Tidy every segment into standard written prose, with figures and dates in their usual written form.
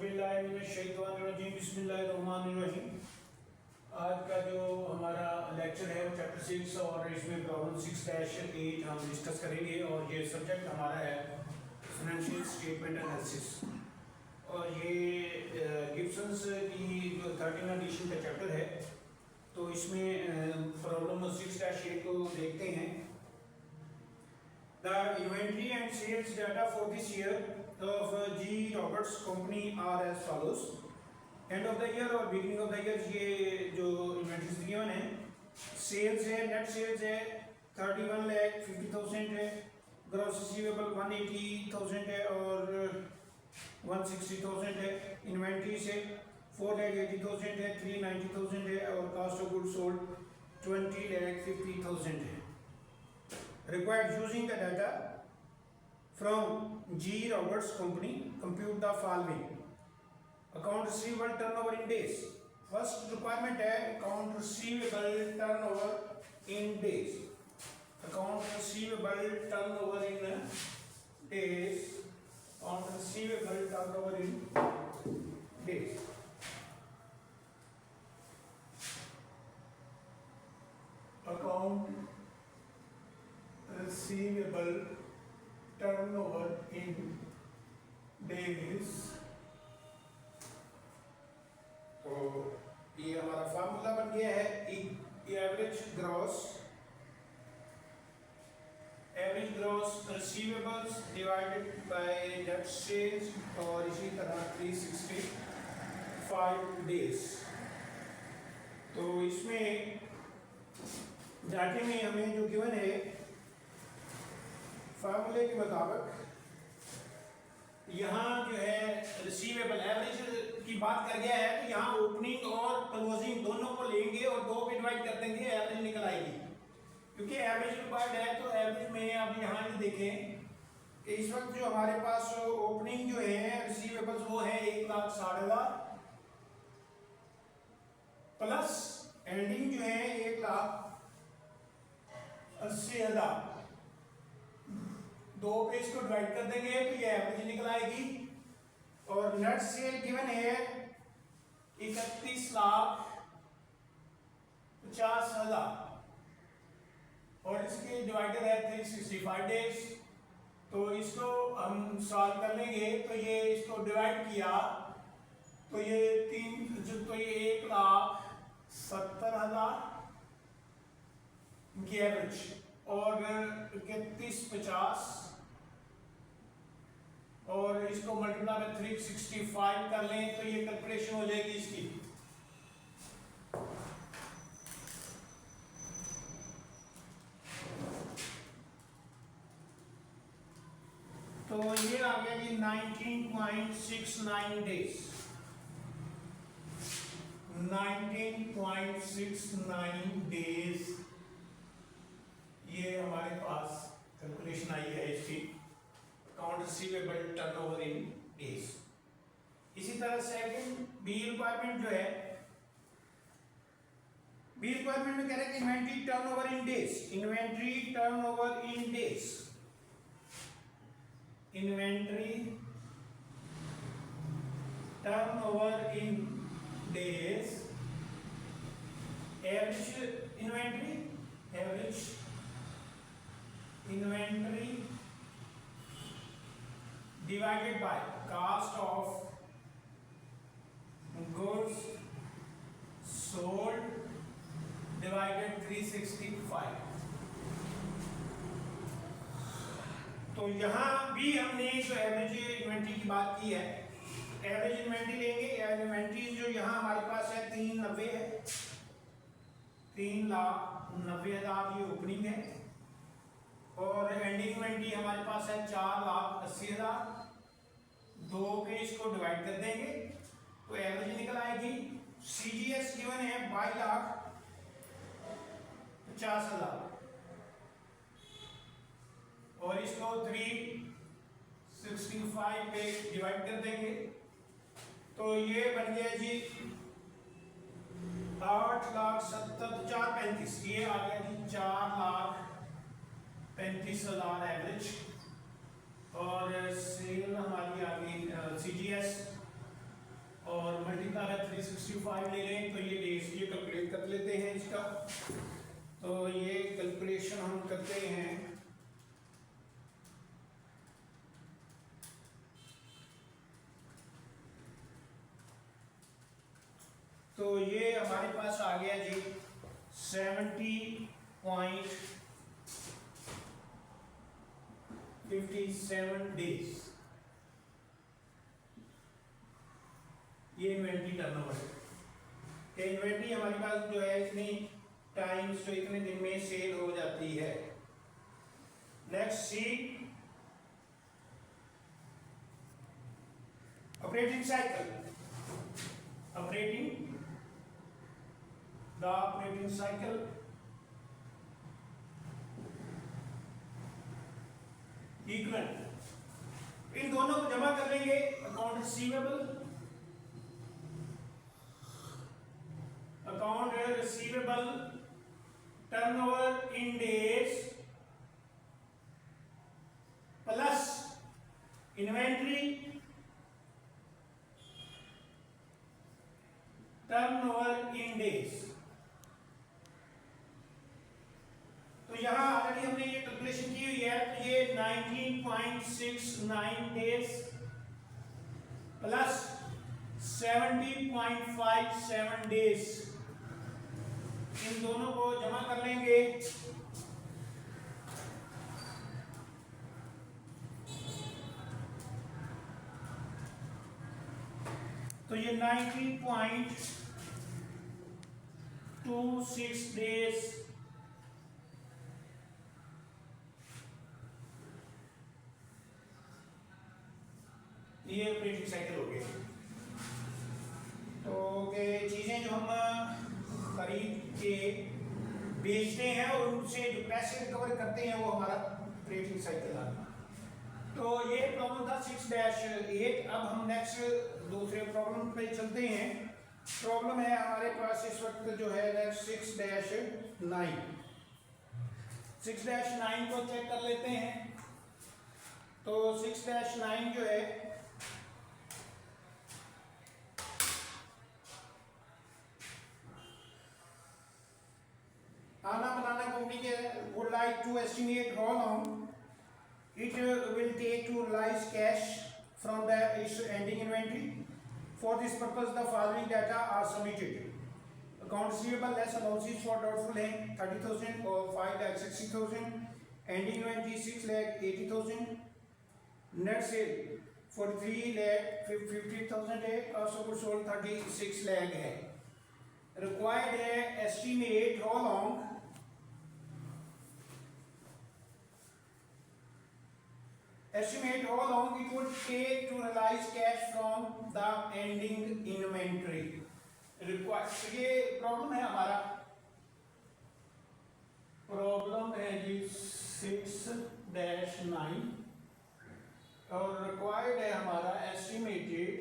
औज़ुबिल्लाहिमिनश्शैतानिर्रजीम बिस्मिल्लाहिर्रहमानिर्रहीम। आज का जो हमारा लेक्चर है वो चैप्टर 6 और इसमें प्रॉब्लम 6-8 हम डिस्कस करेंगे और ये सब्जेक्ट हमारा है फाइनेंशियल स्टेटमेंट एनालिसिस। और ये गिब्सन्स की जो 13 एडिशन का चैप्टर है, तो इसमें प्रॉब्लम 6-8 को देखते हैं। The inventory and sales data for this year of G. Roberts Company are as follows. End of the year और beginning of the year ये जो inventories गिवन है, sales है, net sales है 31,50,000 है, gross receivable 180,000 है और 160,000 है, inventory से 4,80,000 है, 390,000 है और cost of goods sold 20,50,000 है. Required using the data from G. Roberts Company, compute the following. Account receivable turnover in days. First requirement है account receivable turnover in days. Account receivable turnover in days. Account receivable turnover in days. Account receivable turnover in days. तो ये हमारा formula बन गया है average gross receivables divided by net sales और इसी तरह 365 डेज। तो इसमें डाटे में हमें जो गिवन है फार्मूले के मुताबिक यहाँ जो है रिसीवेबल एवरेज की बात कर गया है, तो यहाँ ओपनिंग और क्लोजिंग दोनों को लेंगे और दो पे डिवाइड कर देंगे, एवरेज निकल आएगी। क्योंकि एवरेज रिक्वायर्ड है तो एवरेज में आप यहाँ ये देखें कि इस वक्त जो हमारे पास ओपनिंग जो है रिसीवेबल्स वो है 1,60,000 प्लस एंडिंग जो है 1,80,000। दो पे इसको डिवाइड कर देंगे तो ये एवरेज निकल आएगी। और नेट सेल गिवन है 31,50,000 और इसके डिवाइडर है 365 डेज। तो इसको हम सॉल्व कर लेंगे तो ये इसको डिवाइड किया तो ये 1,70,000 की एवरेज और 31,50 और इसको मल्टीप्लाई में 365 कर लें तो ये कैलकुलेशन हो जाएगी इसकी। तो ये आ गया जी 19.69 डेज। 19.69 डेज ये हमारे पास कैलकुलेशन आई है इसकी account receivable turnover in days. इसी तरह सेकंड बी रिक्वायरमेंट जो है, बी रिक्वायरमेंट में कह रहे हैं कि inventory turnover in days. Inventory turnover in days, inventory turnover in days, average inventory, average inventory divided by cost of goods sold divided 365। तो यहाँ भी हमने जो एवरेज इन्वेंटरी की बात की है, एवरेज इन्वेंटरी लेंगे। इन्वेंटरी जो यहाँ हमारे पास है 390 है, 3,90,000 ये ओपनिंग है और एंडिंग इन्वेंटरी हमारे पास है 4,80,000। दो पे इसको डिवाइड कर देंगे तो एवरेज निकल आएगी। सीजीएस गिवन है 22,50,000 और इसको 365 पे डिवाइड कर देंगे तो ये बन गया जी 8,70,435। ये आ गया जी 4,35,000 एवरेज। और सेल हमारी आ गई सीजीएस 365 ले लें तो ये डेज ये कैलकुलेट कर लेते हैं इसका। तो ये कैलकुलेशन हम करते हैं। तो ये हमारे पास आ गया जी 70.57 डेज। ये इन्वेंट्री टर्नओवर है। इन्वेंट्री हमारे पास जो है इतनी टाइम्स तो इतने दिन में सेल हो जाती है। Next C operating cycle. Operating cycle equal, इन दोनों को जमा कर लेंगे। Account receivable turnover in days plus inventory turnover in days. तो यहां ऑलरेडी हमने ये कैलकुलेशन की हुई है। तो ये 19.69 डेज प्लस 70.57 डेज, इन दोनों को जमा कर लेंगे। तो ये 90.26 डेज ये ऑपरेटिंग साइकिल हो गई। तो चीजें जो हम खरीद के बेचते हैं और उनसे जो पैसे रिकवर करते हैं वो हमारा ऑपरेटिंग साइकिल आ गया। तो ये प्रॉब्लम था 6-8। अब हम नेक्स्ट दूसरे प्रॉब्लम पे चलते हैं। प्रॉब्लम है हमारे पास इस वक्त जो है नेक्स्ट 6-9। 6-9 को चेक कर लेते हैं। तो 6-9 जो है आना बनाना कंपनी के would like to estimate how long it will take to realize cash from its ending inventory. For this purpose, the following data are submitted. Account receivable less allowances for doubtful है 30,000 or 5,60,000. Ending inventory 6,80,000. Net sale 43,50,000 है। Cost of goods sold 36 lakh है। Required है estimate how long it would take to realize cash from the ending inventory. Required, ये problem है हमारा। Problem है जी 6-9 और required है हमारा estimated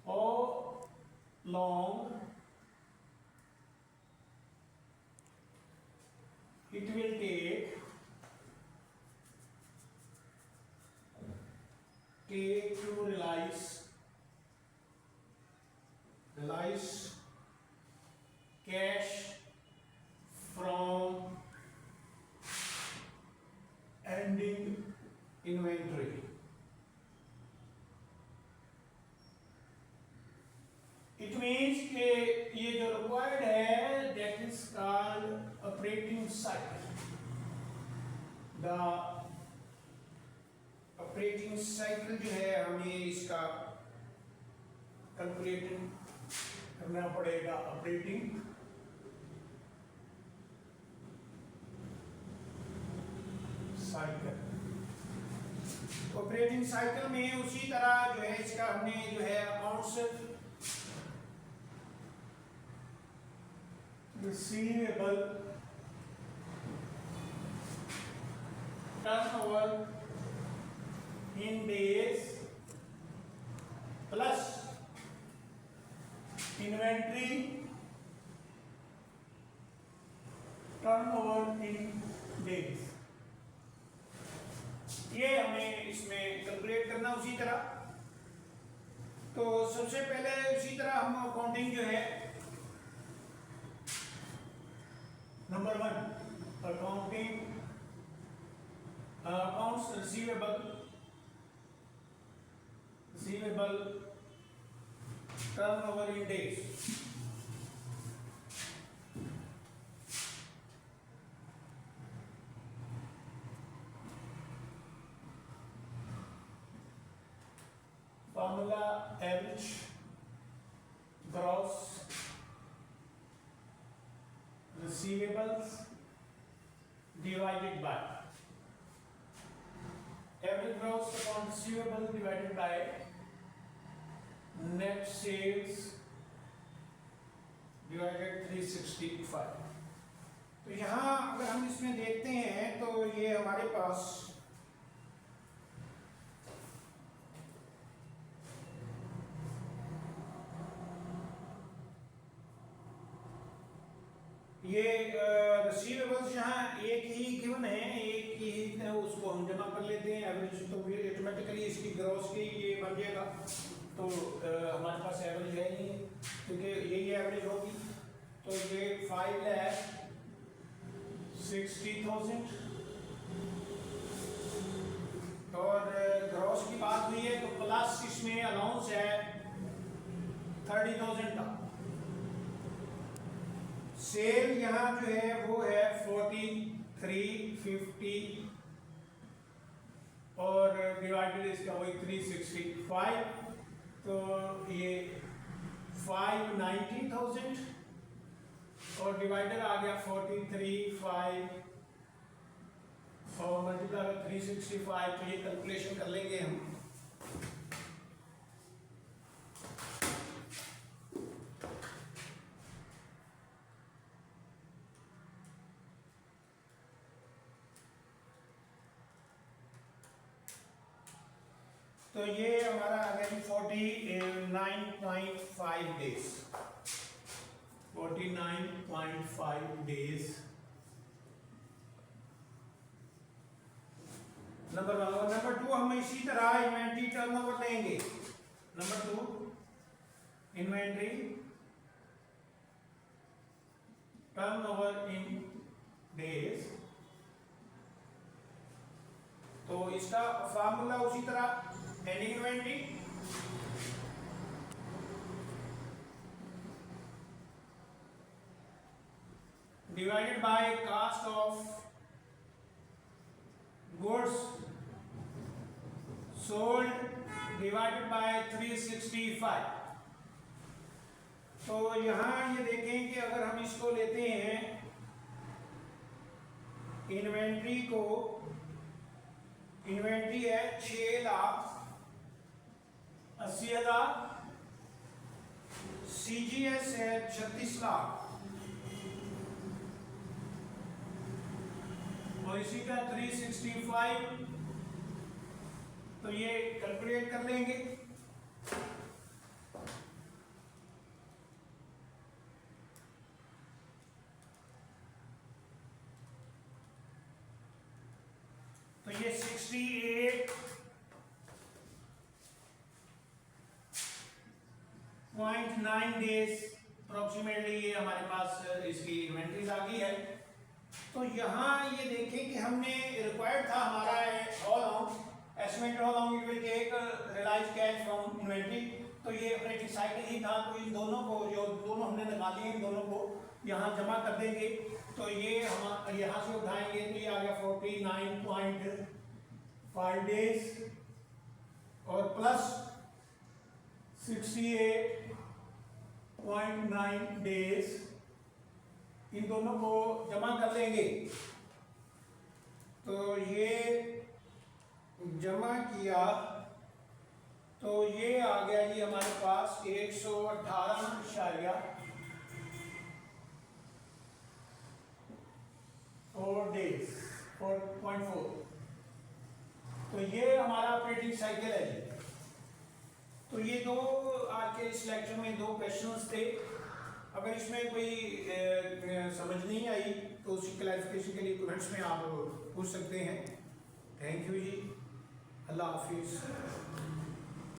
how long it will take to realize cash from ending inventory. It means कि ये जो required है that is called operating cycle. The operating cycle जो है हमें इसका कैलकुलेशन करना पड़ेगा। ऑपरेटिंग साइकिल, ऑपरेटिंग साइकिल में उसी तरह जो है इसका हमने जो है accounts receivable turnover in days plus inventory turnover in days, ये हमें इसमें कैलकुलेट करना उसी तरह। तो सबसे पहले उसी तरह हम अकाउंटिंग जो है number 1 accounting accounts receivable turnover in days. Formula average gross receivables divided by average gross account receivable divided by net sales divided 365। तो यहाँ अगर हम इसमें देखते हैं तो ये हमारे पास ये रिसीवेबल्स यहाँ एक ही गिवन है, एक ही उसको हम जमा कर लेते हैं एवरेज, तो फिर ऑटोमेटिकली इसकी ग्रॉस की ये बन जाएगा। तो हमारे पास एवरेज है नहीं क्योंकि यही एवरेज होगी। तो ये 5,60,000 और ग्रॉस की बात हुई है तो प्लस इसमें अलाउंस है 30,000 का। सेल यहाँ जो है वो है 4350 और डिवाइडेड इसका वही 365, तो ये 590,000 और डिवाइडर आ गया 43,500 और मल्टीप्लाई 365। तो ये कैलकुलेशन कर लेंगे हम। तो ये हमारा आ गया 49.5 डेज, 49.5 डेज नंबर 1। और नंबर 2 हम इसी तरह इन्वेंट्री टर्नओवर लेंगे। Number 2 inventory turnover in days. तो इसका फार्मूला उसी तरह ending inventory divided by cost of goods sold divided by 365। तो यहां ये देखें कि अगर हम इसको लेते हैं इन्वेंट्री को, इन्वेंट्री है 6,80,000, सीजीएस है 36 लाख और इसी का 365। तो ये कैलकुलेट कर लेंगे। तो ये 68.9 डेज अप्रोक्सीमेटली ये हमारे पास इसकी इन्वेंट्रीज आ गई है। तो यहाँ ये देखें कि हमने रिक्वायर्ड था हमारा how long estimated how long it will take realize cash from inventory. तो ये ऑपरेटिंग साइकिल ही था। तो इन दोनों को जो दोनों हमने निकाले हैं इन दोनों को यहाँ जमा कर देंगे। तो ये हम यहाँ से उठाएंगे तो ये आ गया 49.5 डेज और प्लस 68.9 डेज, इन दोनों को जमा कर लेंगे। तो ये जमा किया तो ये आ गया जी हमारे पास 118.4 डेज 4.4। तो ये हमारा ऑपरेटिंग साइकिल है जी। तो ये दो आज के इस लेक्चर में दो क्वेश्चंस थे। अगर इसमें कोई समझ नहीं आई तो उसकी क्लैरिफिकेशन के लिए कमेंट्स में आप पूछ सकते हैं। थैंक यू जी। अल्लाह हाफिज़।